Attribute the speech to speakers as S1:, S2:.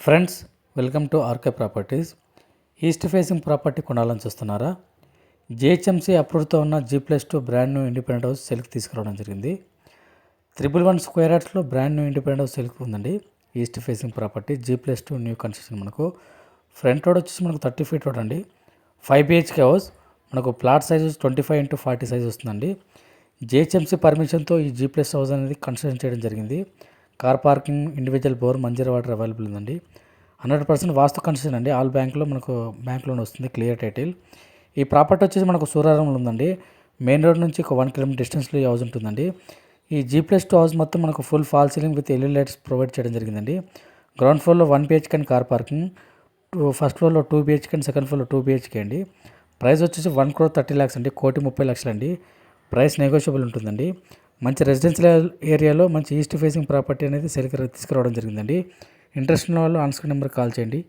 S1: Friends, welcome to RK properties. East facing property కొనాలని చూస్తున్నారా? GHMC అప్రూవ్డ్తో ఉన్న G+2 brand new independent house సెల్కి తీసుకురావడం జరిగింది. 111 స్క్వేర్ యార్డ్స్లో బ్రాండ్ న్యూ ఇండిపెండెంట్ హౌస్ సెల్కి ఉందండి. East facing property G+2 new construction. మనకు ఫ్రంట్ రోడ్ వచ్చేసి మనకు 30 ఫీట్ రోడ్ అండి. 5 BHK హౌస్. మనకు ప్లాట్ సైజ్ 25x40 సైజ్ వస్తుందండి. జిహెచ్ఎంసీ పర్మిషన్తో ఈ G+ హౌస్ అనేది కన్స్ట్రక్షన్ చేయడం జరిగింది. Car parking, individual bore, Manjira water available ఉందండి. 100% వాస్తు కన్స్ట్రక్షన్ అండి. ఆల్ బ్యాంక్లో మనకు బ్యాంక్ లోన్ వస్తుంది, క్లియర్ టైటిల్. ఈ ప్రాపర్టీ వచ్చేసి మనకు సూరారంలో ఉందండి. మెయిన్ రోడ్ నుంచి ఒక 1 కిలోమీటర్ డిస్టెన్స్లో ఈ హౌస్ ఉంటుందండి. ఈ G+2 హౌస్ మొత్తం మనకు full fall ceiling with LED lights provide చేయడం జరిగిందండి. గ్రౌండ్ ఫ్లోర్లో 1 BHK and car parking, first ఫ్లోర్లో 2 BHK అండ్ సెకండ్ ఫ్లోర్లో 2 BHK అండి. ప్రైస్ వచ్చేసి 1,30,00,000 అండి. 1,30,00,000 అండి. ప్రైస్ నెగోషియబుల్ ఉంటుందండి. మంచి రెసిడెన్షియల్ ఏరియాలో మంచి ఈస్ట్ ఫేసింగ్ ప్రాపర్టీ అనేది సెల్కి తీసుకురావడం జరిగిందండి. ఇంట్రెస్ట్ ఉన్న వాళ్ళు ఆన్ స్క్రీన్ నెంబర్కి కాల్ చేయండి.